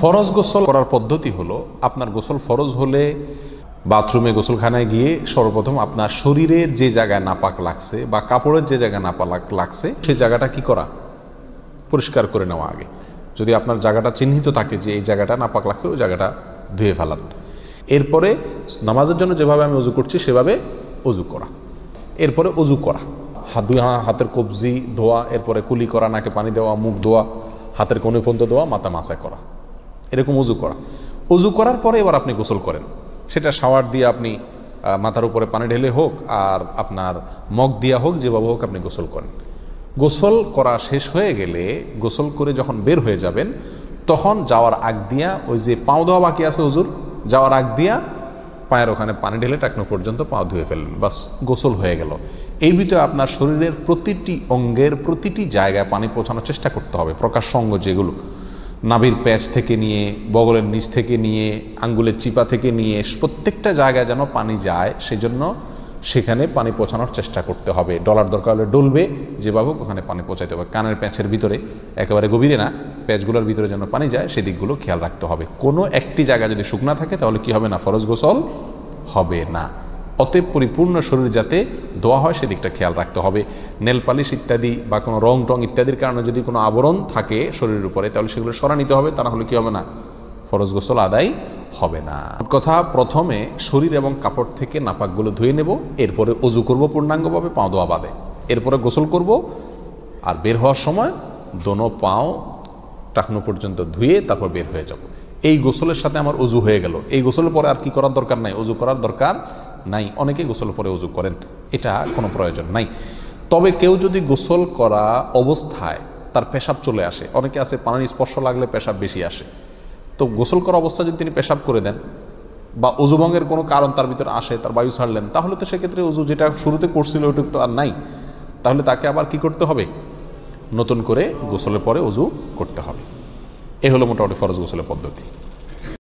ফরজ গোসল করার পদ্ধতি হলো, আপনার গোসল ফরজ হলে বাথরুমে গোসলখানায় গিয়ে সর্বপ্রথম আপনার শরীরের যে জায়গায় নাপাক লাগছে বা কাপড়ের যে জায়গায় নাপাক লাগছে সেই জায়গাটা কি করা, পরিষ্কার করে নেওয়া আগে। যদি আপনার জায়গাটা চিহ্নিত থাকে যে এই জায়গাটা নাপাক লাগছে, ওই জায়গাটা ধুয়ে ফেলান। এরপরে নামাজের জন্য যেভাবে আমি অজু করছি সেভাবে অজু করা। এরপরে অজু করা, হাতের কবজি ধোয়া, এরপরে কুলি করা, নাকে পানি দেওয়া, মুখ ধোয়া, হাতের কোণে পর্যন্ত ধোয়া, মাথা মাসা করা, এরকম অজু করা। অজু করার পরে এবার আপনি গোসল করেন। সেটা শাওয়ার দিয়ে আপনি মাথার উপরে পানি ঢেলে হোক আর আপনার মগ দিয়া হোক, যেভাবে হোক আপনি গোসল করেন। গোসল করা শেষ হয়ে গেলে, গোসল করে যখন বের হয়ে যাবেন, তখন যাওয়ার আগ দিয়া ওই যে পাও ধোয়া বাকি আছে অজুর, যাওয়ার আগ দিয়া পায়ের ওখানে পানি ঢেলে টাকনো পর্যন্ত পা ধুয়ে ফেললেন, বাস গোসল হয়ে গেল। এই ভিতরে আপনার শরীরের প্রতিটি অঙ্গের প্রতিটি জায়গায় পানি পৌঁছানোর চেষ্টা করতে হবে। প্রকাশ্য অঙ্গ যেগুলো, নাভির প্যাচ থেকে নিয়ে, বগলের নিচ থেকে নিয়ে, আঙ্গুলের চিপা থেকে নিয়ে, প্রত্যেকটা জায়গায় যেন পানি যায়, সেজন্য সেখানে পানি পৌঁছানোর চেষ্টা করতে হবে। ডলার দরকার হলে ডলবে, যেভাবে ওখানে পানি পৌঁছাতে হবে। কানের প্যাঁচের ভিতরে, একেবারে গভীরে না, প্যাঁচগুলোর ভিতরে যেন পানি যায় সেদিকগুলো খেয়াল রাখতে হবে। কোনো একটি জায়গা যদি শুকনা থাকে তাহলে কি হবে না, ফরজ গোসল হবে না। অতএব পরিপূর্ণ শরীর যাতে ধোয়া হয় সেদিকটা খেয়াল রাখতে হবে। নেল পালিশ ইত্যাদি বা কোনো রং টং ইত্যাদির কারণে যদি কোনো আবরণ থাকে শরীরের উপরে, তাহলে সেগুলো সরা নিতে হবে, তা না হলে কি হবে না, ফরজ গোসল আদায় হবে না। কথা, প্রথমে শরীর এবং কাপড় থেকে নাপাকগুলো ধুয়ে নেব, এরপরে অজু করব পূর্ণাঙ্গভাবে, পাও ধোয়া বাদে। এরপরে গোসল করব, আর বের হওয়ার সময় দোনো পাও টাকনো পর্যন্ত ধুয়ে তারপর বের হয়ে যাব। এই গোসলের সাথে আমার অজু হয়ে গেল। এই গোসলের পরে আর কি করার দরকার নাই, অজু করার দরকার নাই। অনেকে গোসল পরে অজু করেন, এটা কোনো প্রয়োজন নাই। তবে কেউ যদি গোসল করা অবস্থায় তার পেশাব চলে আসে, অনেকে আছে পানির স্পর্শ লাগলে পেশাব বেশি আসে, তো গোসল করা অবস্থায় যদি তিনি পেশাব করে দেন বা অজুভঙ্গের কোনো কারণ তার ভিতরে আসে, তার বায়ু ছাড়লেন, তাহলে তো সেক্ষেত্রে অজু যেটা শুরুতে করছিল ওইটুকু তো আর নাই। তাহলে তাকে আবার কি করতে হবে, নতুন করে গোসলের পরে অজু করতে হবে। এ হলো মোটামুটি ফরজ গোসলের পদ্ধতি।